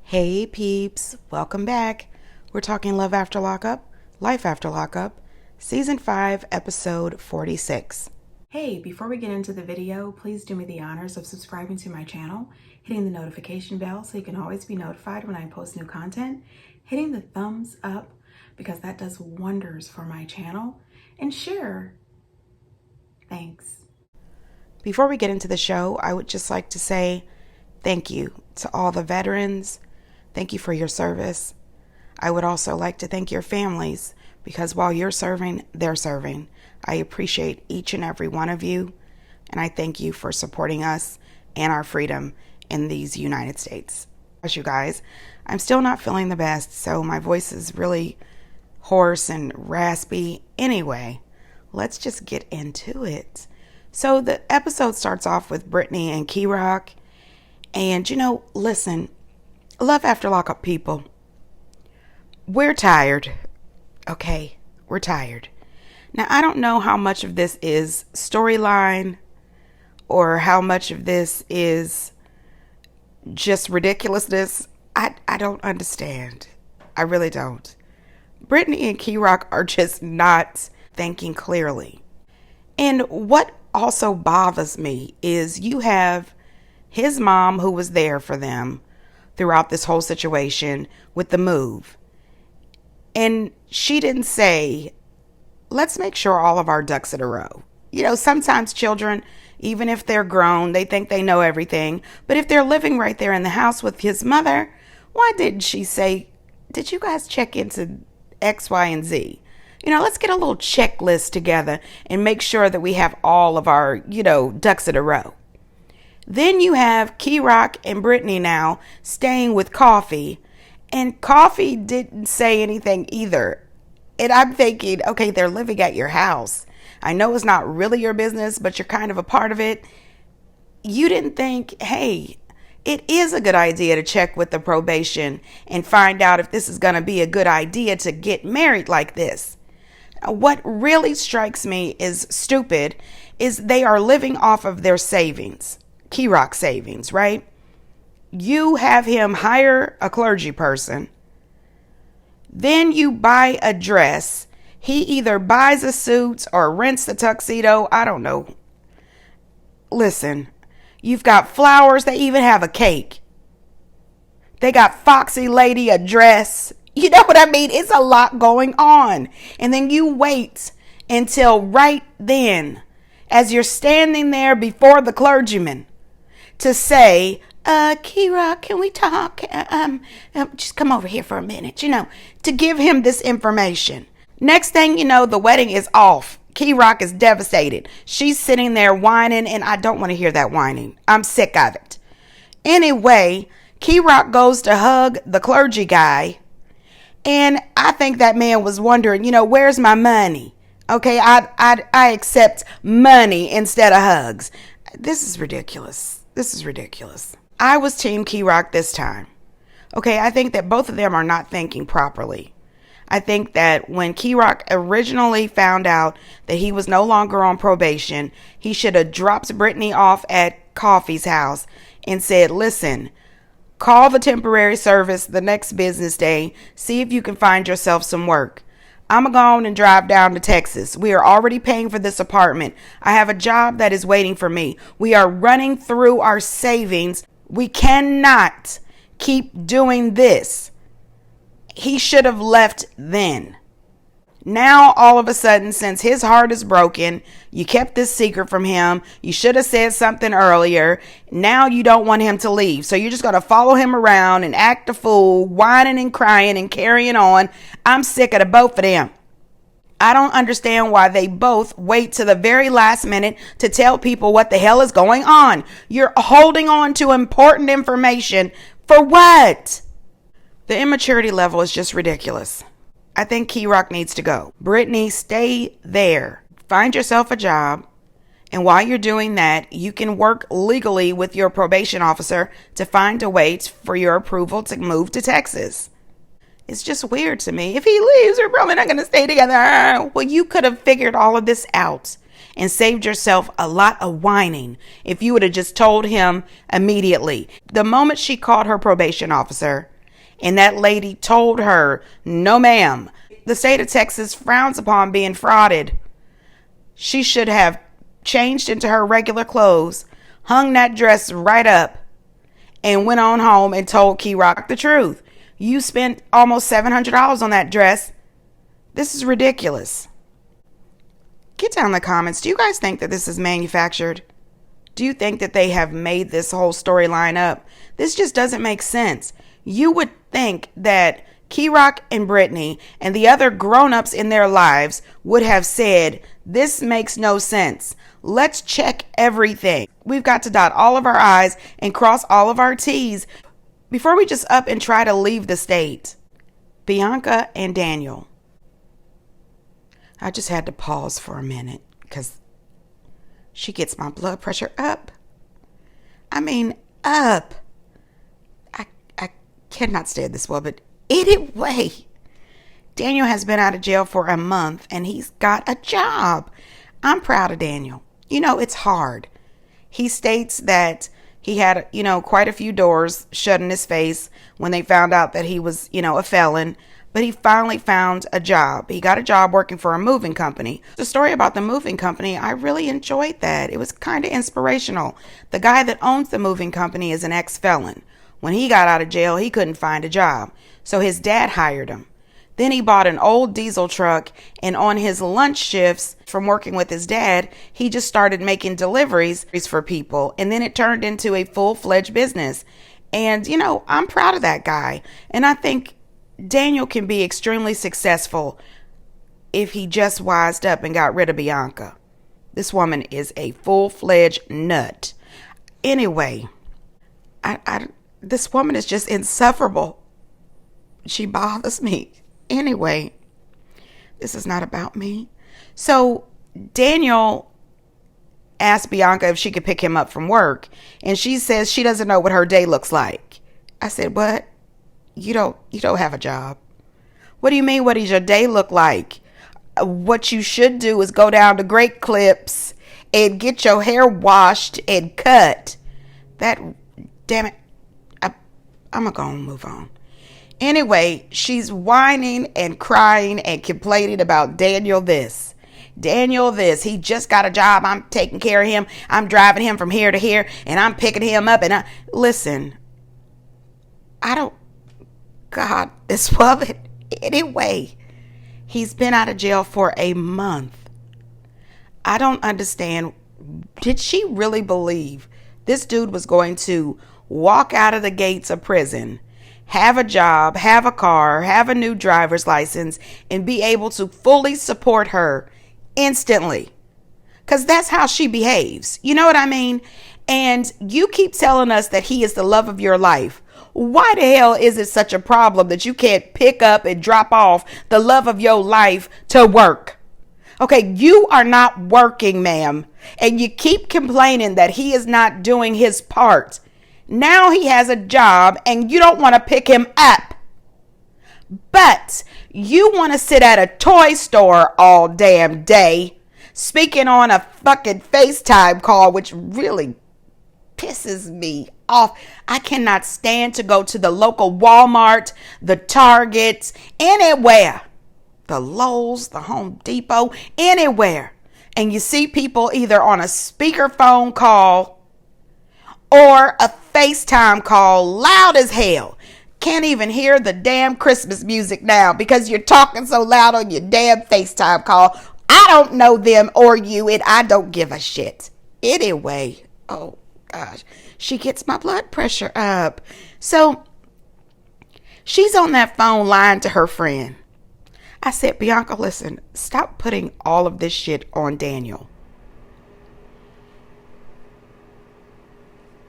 Hey peeps, welcome back. We're talking Love After Lockup, Life After Lockup, Season 5, Episode 46. Hey, before we get into the video, please do me the honors of subscribing to my channel, hitting the notification bell so you can always be notified when I post new content, hitting the thumbs up because that does wonders for my channel, and share. Thanks. Before we get into the show, I would just like to say thank you to all the veterans. Thank you for your service. I would also like to thank your families because while you're serving, they're serving. I appreciate each and every one of you, and I thank you for supporting us and our freedom in these United States. As you guys, I'm still not feeling the best, so my voice is really hoarse and raspy. Anyway, let's just get into it. So the episode starts off with Brittany and Key-Rock, and listen, Love After Lockup people, we're tired, okay? We're tired. Now, I don't know how much of this is storyline or how much of this is just ridiculousness. I don't understand. I really don't. Brittany and Key-Rock are just not thinking clearly. And what also bothers me is you have his mom who was there for them throughout this whole situation with the move. And she didn't say, let's make sure all of our ducks in a row. Sometimes children, even if they're grown, they think they know everything. But if they're living right there in the house with his mother, why didn't she say, did you guys check into X, Y, and Z? Let's get a little checklist together and make sure that we have all of our, ducks in a row. Then you have Key-Rock and Brittany now staying with Coffee, and Coffee didn't say anything either. And I'm thinking, okay, they're living at your house. I know it's not really your business, but you're kind of a part of it. You didn't think, hey, it is a good idea to check with the probation and find out if this is going to be a good idea to get married like this. What really strikes me as stupid is they are living off of their savings. Key-Rock savings, right? You have him hire a clergy person. Then you buy a dress. He either buys a suit or rents the tuxedo. I don't know. Listen, you've got flowers. They even have a cake. They got Foxy Lady a dress. You know what I mean? It's a lot going on. And then you wait until right then, as you're standing there before the clergyman, to say, Key-Rock, can we talk? Just come over here for a minute, to give him this information. Next thing you know, the wedding is off. Key-Rock is devastated. She's sitting there whining, and I don't want to hear that whining. I'm sick of it. Anyway, Key-Rock goes to hug the clergy guy, and I think that man was wondering, where's my money? Okay, I accept money instead of hugs. This is ridiculous. I was Team Key-Rock this time. Okay, I think that both of them are not thinking properly. I think that when Key-Rock originally found out that he was no longer on probation, he should have dropped Brittany off at Coffee's house and said, listen, call the temporary service the next business day. See if you can find yourself some work. I'm going to go on and drive down to Texas. We are already paying for this apartment. I have a job that is waiting for me. We are running through our savings. We cannot keep doing this. He should have left then. Now, all of a sudden, since his heart is broken, you kept this secret from him. You should have said something earlier. Now you don't want him to leave. So you're just going to follow him around and act a fool, whining and crying and carrying on. I'm sick of the both of them. I don't understand why they both wait to the very last minute to tell people what the hell is going on. You're holding on to important information for what? The immaturity level is just ridiculous. I think Key-Rock needs to go. Brittany, stay there. Find yourself a job. And while you're doing that, you can work legally with your probation officer to find a way for your approval to move to Texas. It's just weird to me. If he leaves, we're probably not going to stay together. Well, you could have figured all of this out and saved yourself a lot of whining if you would have just told him immediately. The moment she called her probation officer, And that lady told her, no ma'am, the state of Texas frowns upon being frauded. She should have changed into her regular clothes, hung that dress right up, and went on home and told Key Rock the truth. You spent almost $700 on that dress. This is ridiculous. Get down in the comments. Do you guys think that this is manufactured? Do you think that they have made this whole storyline up? This just doesn't make sense. You would think that Key Rock and Brittany and the other grown-ups in their lives would have said, this makes no sense. Let's check everything. We've got to dot all of our I's and cross all of our T's before we just up and try to leave the state. Bianca and Daniel. I just had to pause for a minute because she gets my blood pressure up. I mean, up. I cannot stand this woman. Anyway, Daniel has been out of jail for a month and he's got a job. I'm proud of Daniel. You know, it's hard. He states that he had, quite a few doors shut in his face when they found out that he was, a felon. But he finally found a job. He got a job working for a moving company. The story about the moving company, I really enjoyed that. It was kind of inspirational. The guy that owns the moving company is an ex-felon. When he got out of jail, he couldn't find a job. So his dad hired him. Then he bought an old diesel truck, and on his lunch shifts from working with his dad, he just started making deliveries for people. And then it turned into a full-fledged business. And, I'm proud of that guy. And I think Daniel can be extremely successful if he just wised up and got rid of Bianca. This woman is a full-fledged nut. Anyway, this woman is just insufferable. She bothers me. Anyway, this is not about me. So Daniel asked Bianca if she could pick him up from work, and she says she doesn't know what her day looks like. I said, what? You don't have a job. What do you mean? What does your day look like? What you should do is go down to Great Clips and get your hair washed and cut. Damn it. I'm going to go and move on. Anyway, she's whining and crying and complaining about Daniel this. He just got a job. I'm taking care of him. I'm driving him from here to here and I'm picking him up. And listen, God, this woman. Anyway, he's been out of jail for a month. I don't understand. Did she really believe this dude was going to walk out of the gates of prison, have a job, have a car, have a new driver's license, and be able to fully support her instantly? Because that's how she behaves. You know what I mean? And you keep telling us that he is the love of your life. Why the hell is it such a problem that you can't pick up and drop off the love of your life to work? Okay, you are not working, ma'am, and you keep complaining that he is not doing his part. Now he has a job and you don't want to pick him up. But you want to sit at a toy store all damn day, speaking on a fucking FaceTime call, which really pisses me off. I cannot stand to go to the local Walmart, the Targets, anywhere. The Lowe's, the Home Depot, anywhere. And you see people either on a speakerphone call or a FaceTime call loud as hell. Can't even hear the damn Christmas music now because you're talking so loud on your damn FaceTime call. I don't know them or you, and I don't give a shit. Anyway, oh gosh, she gets my blood pressure up. So she's on that phone lying to her friend. I said, Bianca, listen, stop putting all of this shit on Daniel.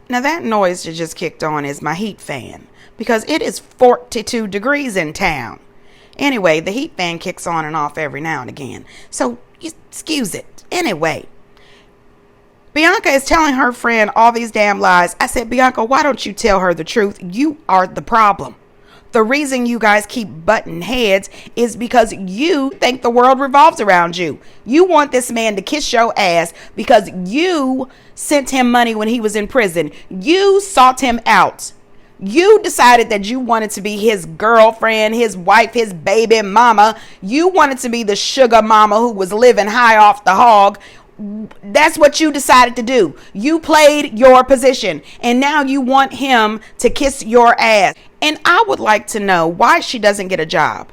Now that noise that just kicked on is my heat fan because it is 42 degrees in town. Anyway, the heat fan kicks on and off every now and again. So excuse it. Anyway, Bianca is telling her friend all these damn lies. I said, Bianca, why don't you tell her the truth? You are the problem. The reason you guys keep butting heads is because you think the world revolves around you. You want this man to kiss your ass because you sent him money when he was in prison. You sought him out. You decided that you wanted to be his girlfriend, his wife, his baby mama. You wanted to be the sugar mama who was living high off the hog. That's what you decided to do. You played your position, and now you want him to kiss your ass. And I would like to know why she doesn't get a job.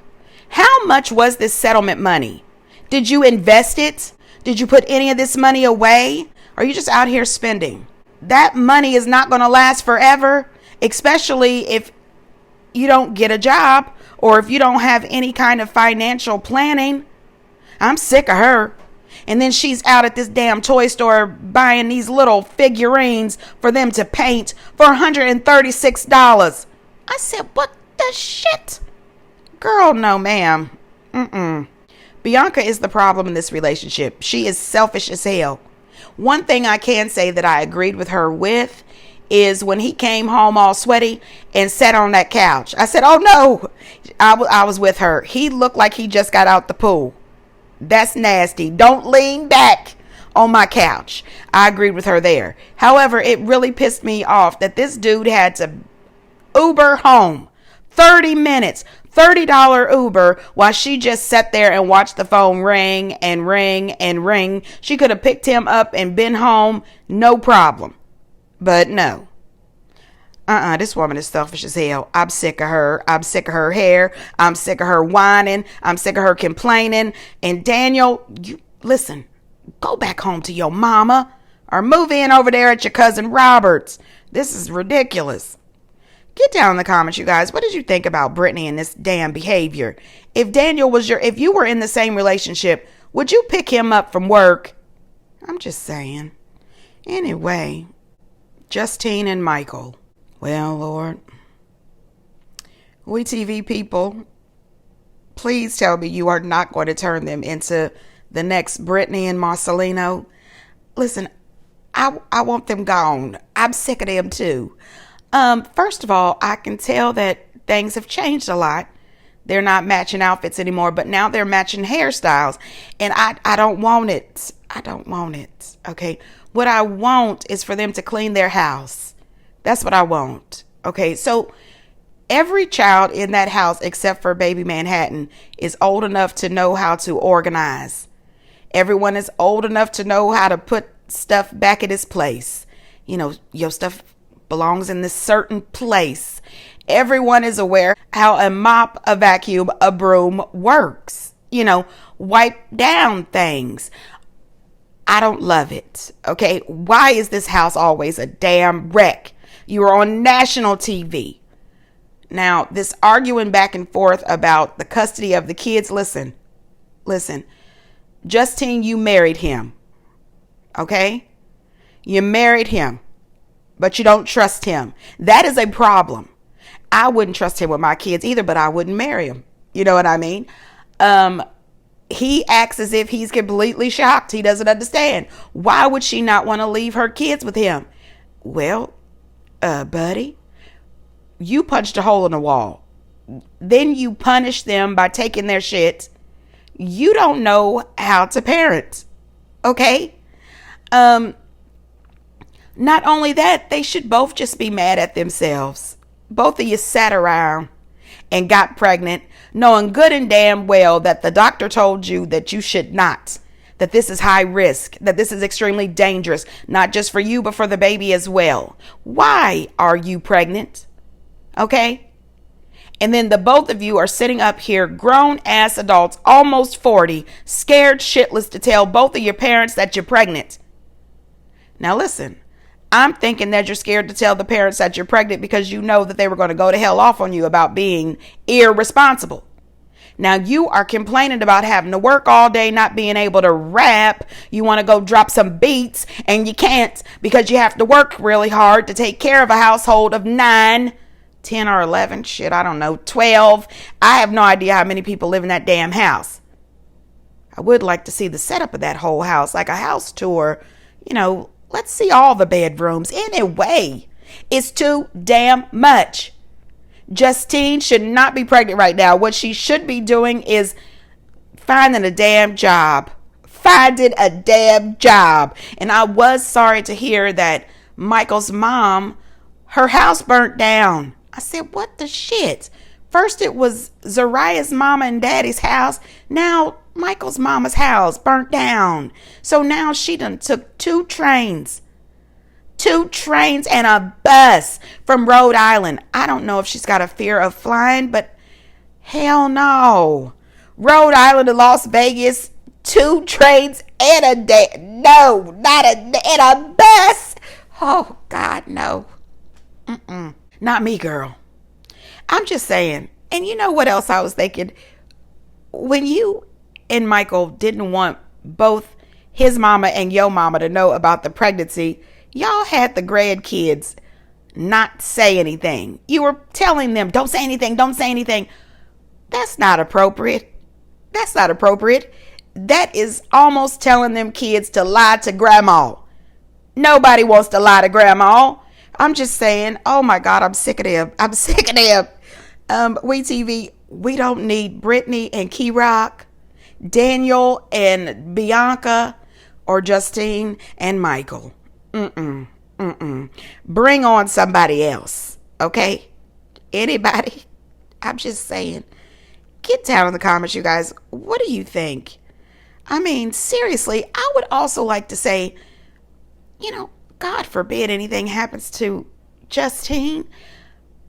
How much was this settlement money? Did you invest it? Did you put any of this money away? Or are you just out here spending? That money is not going to last forever, especially if you don't get a job or if you don't have any kind of financial planning. I'm sick of her. And then she's out at this damn toy store buying these little figurines for them to paint for $136. I said, what the shit? Girl, no, ma'am. Bianca is the problem in this relationship. She is selfish as hell. One thing I can say that I agreed with her with is when he came home all sweaty and sat on that couch. I said, oh no, I was with her. He looked like he just got out the pool. That's nasty. Don't lean back on my couch. I agreed with her there. However, it really pissed me off that this dude had to Uber home 30 minutes, $30 Uber, while she just sat there and watched the phone ring and ring and ring. She could have picked him up and been home, no problem. But no. This woman is selfish as hell. I'm sick of her. I'm sick of her hair. I'm sick of her whining. I'm sick of her complaining. And Daniel, you listen, go back home to your mama or move in over there at your cousin Robert's. This is ridiculous. Get down in the comments, you guys. What did you think about Brittany and this damn behavior? If you were in the same relationship, would you pick him up from work? I'm just saying. Anyway, Justine and Michael. Well, Lord, we TV people, please tell me you are not going to turn them into the next Brittany and Marcelino. Listen, I want them gone. I'm sick of them too. First of all, I can tell that things have changed a lot. They're not matching outfits anymore, but now they're matching hairstyles. And I don't want it. I don't want it. Okay. What I want is for them to clean their house. That's what I want. Okay. So every child in that house, except for baby Manhattan, is old enough to know how to organize. Everyone is old enough to know how to put stuff back in its place. You know, your stuff belongs in this certain place. Everyone is aware how a mop, a vacuum, a broom works. You know, wipe down things. I don't love it. Okay. Why is this house always a damn wreck? You are on national TV. Now, this arguing back and forth about the custody of the kids. Listen. Justine, you married him. Okay. You married him, but you don't trust him. That is a problem. I wouldn't trust him with my kids either, but I wouldn't marry him. You know what I mean? He acts as if he's completely shocked. He doesn't understand. Why would she not want to leave her kids with him? Well, buddy, you punched a hole in the wall. Then you punish them by taking their shit. You don't know how to parent. Okay? Not only that, they should both just be mad at themselves. Both of you sat around and got pregnant, knowing good and damn well that the doctor told you that you should not, that this is high risk, that this is extremely dangerous, not just for you, but for the baby as well. Why are you pregnant? Okay? And then the both of you are sitting up here, grown ass adults, almost 40, scared shitless to tell both of your parents that you're pregnant. Now listen, I'm thinking that you're scared to tell the parents that you're pregnant because you know that they were going to go to hell off on you about being irresponsible. Now you are complaining about having to work all day, not being able to rap. You want to go drop some beats and you can't because you have to work really hard to take care of a household of 9, 10 or 11, shit, I don't know, 12. I have no idea how many people live in that damn house. I would like to see the setup of that whole house, like a house tour. You know, let's see all the bedrooms. Anyway, it's too damn much. Justine should not be pregnant right now. What she should be doing is finding a damn job. Finding a damn job. And I was sorry to hear that Michael's mom, her house burnt down. I said, what the shit? First it was Zariah's mama and daddy's house. Now Michael's mama's house burnt down. So now she done took two trains and a bus from Rhode Island. I don't know if she's got a fear of flying, but hell no. Rhode Island to Las Vegas, 2 trains and a day. No, not and a bus. Oh God, no. Not me, girl. I'm just saying. And you know what else I was thinking? When you and Michael didn't want both his mama and your mama to know about the pregnancy, y'all had the grandkids not say anything. You were telling them, don't say anything, don't say anything. That's not appropriate. That's not appropriate. That is almost telling them kids to lie to grandma. Nobody wants to lie to grandma. I'm just saying, oh my God, I'm sick of them. I'm sick of them. WeTV, we don't need Brittany and Key Rock, Daniel and Bianca, or Justine and Michael. Bring on somebody else, okay? Anybody? I'm just saying. Get down in the comments, you guys. What do you think? I mean, seriously, I would also like to say, God forbid anything happens to Justine,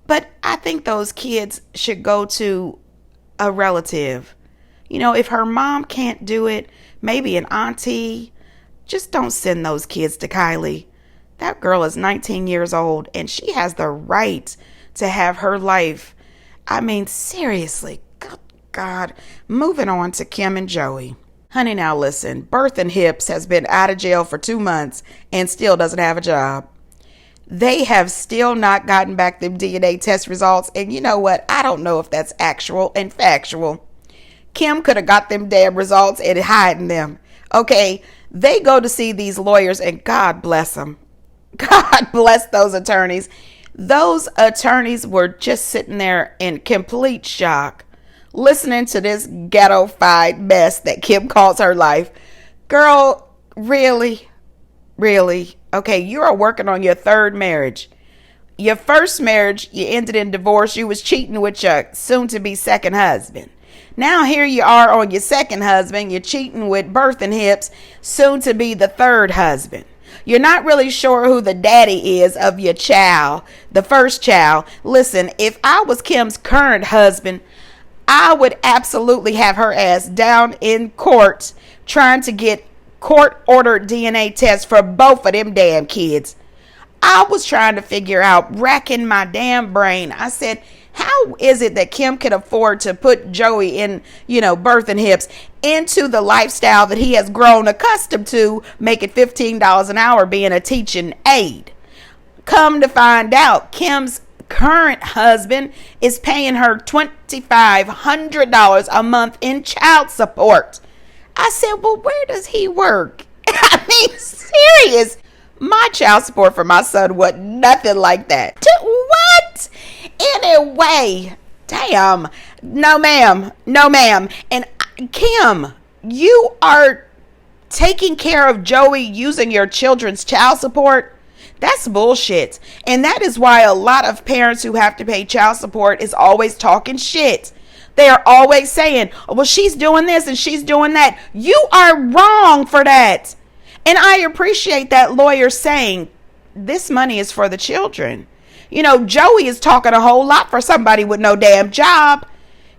but I think those kids should go to a relative. If her mom can't do it, maybe an auntie. Just don't send those kids to Kylie. That girl is 19 years old and she has the right to have her life. I mean, seriously, good God. Moving on to Kim and Joey. Honey, now listen, Birth and Hips has been out of jail for 2 months and still doesn't have a job. They have still not gotten back them DNA test results. And you know what? I don't know if that's actual and factual. Kim could have got them damn results and hiding them. Okay, they go to see these lawyers and God bless them. God bless those attorneys. Those attorneys were just sitting there in complete shock, listening to this ghetto-fied mess that Kim calls her life. Girl, really? Really? Okay, you are working on your 3rd marriage. Your first marriage, you ended in divorce. You was cheating with your soon-to-be 2nd husband. Now here you are on your 2nd husband. You're cheating with Birth and Hips, soon to be the 3rd husband. You're not really sure who the daddy is of your child, the first child. Listen, if I was Kim's current husband, I would absolutely have her ass down in court trying to get court-ordered DNA tests for both of them damn kids. I was trying to figure out, racking my damn brain. I said, how is it that Kim can afford to put Joey in, Birth and Hips into the lifestyle that he has grown accustomed to, making $15 an hour being a teaching aide? Come to find out, Kim's current husband is paying her $2,500 a month in child support. I said, well, where does he work? I mean, serious. My child support for my son was nothing like that. What? Anyway, damn. No, ma'am. No, ma'am. And Kim, you are taking care of Joey using your children's child support? That's bullshit. And that is why a lot of parents who have to pay child support is always talking shit. They are always saying, well, she's doing this and she's doing that. You are wrong for that. And I appreciate that lawyer saying this money is for the children. Joey is talking a whole lot for somebody with no damn job.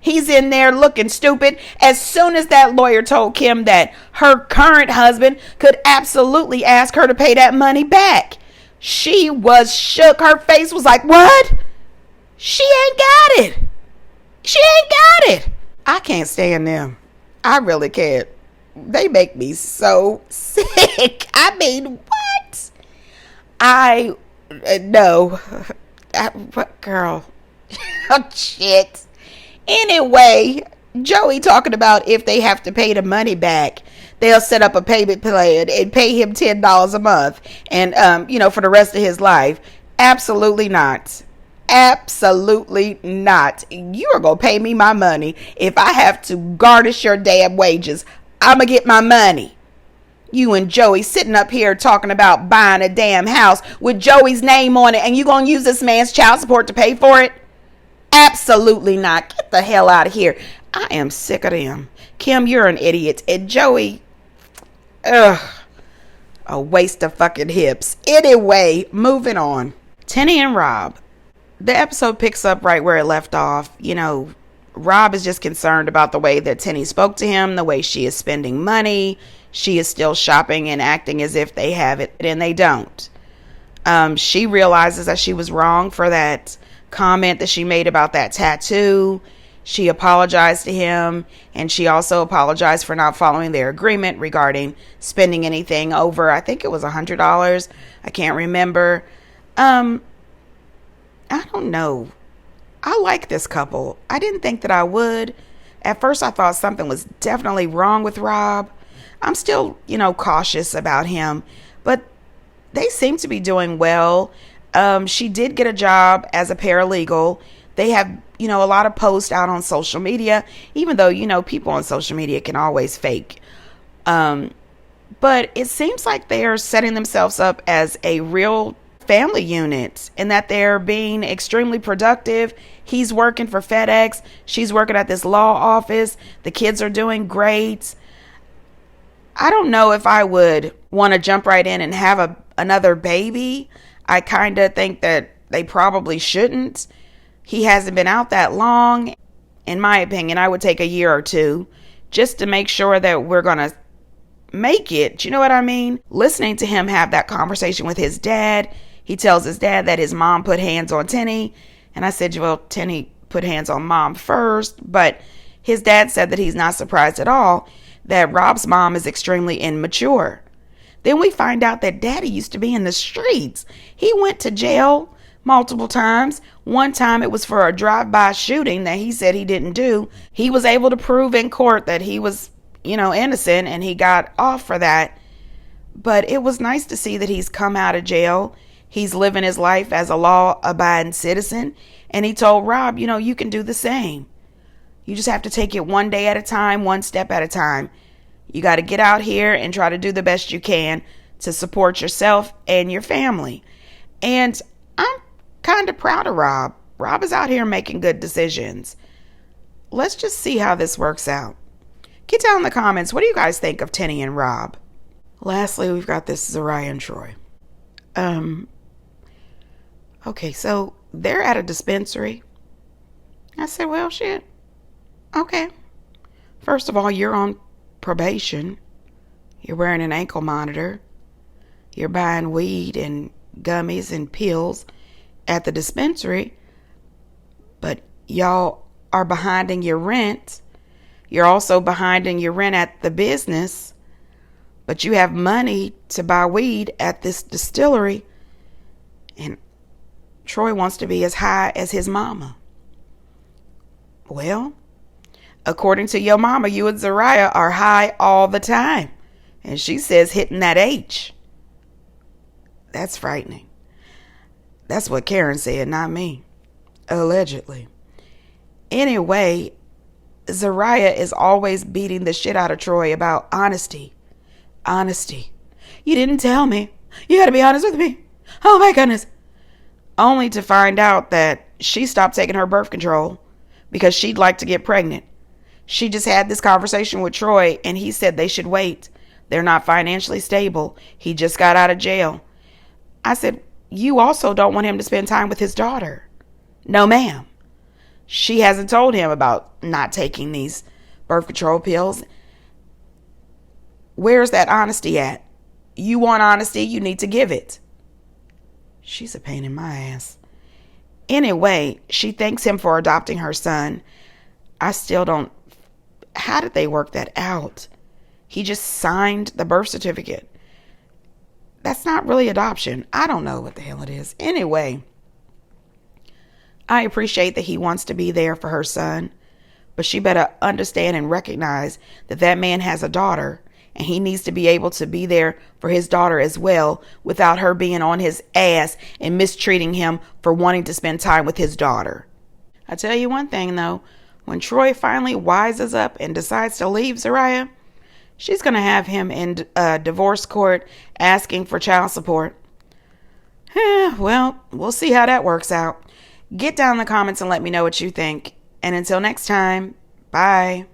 He's in there looking stupid. As soon as that lawyer told Kim that her current husband could absolutely ask her to pay that money back, she was shook. Her face was like, what? She ain't got it. She ain't got it. I can't stand them. I really can't. They make me so sick. I mean, what? No. Girl. Oh, shit. Anyway, Joey talking about if they have to pay the money back, they'll set up a payment plan and pay him $10 a month and, for the rest of his life. Absolutely not. Absolutely not. You are going to pay me my money. If I have to garnish your damn wages, I'm going to get my money. You and Joey sitting up here talking about buying a damn house with Joey's name on it, and you gonna use this man's child support to pay for it? Absolutely not. Get the hell out of here. I am sick of them. Kim, you're an idiot. And Joey, ugh, a waste of fucking hips. Anyway, moving on. Tenny and Rob. The episode picks up right where it left off. You know, Rob is just concerned about the way that Tenny spoke to him, the way she is spending money. She is still shopping and acting as if they have it, and they don't. She realizes that she was wrong for that comment that she made about that tattoo. She apologized to him, and she also apologized for not following their agreement regarding spending anything over, I think it was $100. I can't remember. I don't know. I like this couple. I didn't think that I would. At first, I thought something was definitely wrong with Rob. I'm still, cautious about him, but they seem to be doing well. She did get a job as a paralegal. They have, a lot of posts out on social media, even though, people on social media can always fake. But it seems like they are setting themselves up as a real family unit and that they're being extremely productive. He's working for FedEx. She's working at this law office. The kids are doing great. I don't know if I would want to jump right in and have another baby. I kind of think that they probably shouldn't. He hasn't been out that long. In my opinion, I would take a year or two just to make sure that we're going to make it. You know what I mean? Listening to him have that conversation with his dad. He tells his dad that his mom put hands on Tenny. And I said, well, Tenny put hands on mom first. But his dad said that he's not surprised at all that Rob's mom is extremely immature. Then we find out that daddy used to be in the streets. He went to jail multiple times. One time it was for a drive-by shooting that he said he didn't do. He was able to prove in court that he was, innocent, and he got off for that. But it was nice to see that he's come out of jail. He's living his life as a law-abiding citizen. And he told Rob, you can do the same. You just have to take it one day at a time, one step at a time. You got to get out here and try to do the best you can to support yourself and your family. And I'm kind of proud of Rob. Rob is out here making good decisions. Let's just see how this works out. Get down in the comments. What do you guys think of Tenny and Rob? Lastly, we've got this Zariah and Troy. Okay, so they're at a dispensary. I said, well, shit. Okay. First of all, you're on probation. You're wearing an ankle monitor. You're buying weed and gummies and pills at the dispensary. But y'all are behind in your rent. You're also behind in your rent at the business. But you have money to buy weed at this distillery. And Troy wants to be as high as his mama. Well, according to your mama, you and Zariah are high all the time. And she says hitting that H. That's frightening. That's what Karen said, not me. Allegedly. Anyway, Zariah is always beating the shit out of Troy about honesty. Honesty. You didn't tell me. You got to be honest with me. Oh my goodness. Only to find out that she stopped taking her birth control because she'd like to get pregnant. She just had this conversation with Troy and he said they should wait. They're not financially stable. He just got out of jail. I said, you also don't want him to spend time with his daughter. No, ma'am. She hasn't told him about not taking these birth control pills. Where's that honesty at? You want honesty, you need to give it. She's a pain in my ass. Anyway, she thanks him for adopting her son. I still don't. How did they work that out? He just signed the birth certificate. That's not really adoption. I don't know what the hell it is. Anyway, I appreciate that he wants to be there for her son, but she better understand and recognize that that man has a daughter and he needs to be able to be there for his daughter as well without her being on his ass and mistreating him for wanting to spend time with his daughter. I tell you one thing though, when Troy finally wises up and decides to leave Zariah, She's going to have him in divorce court asking for child support. Well, we'll see how that works out. Get down in the comments and let me know what you think. And until next time, bye.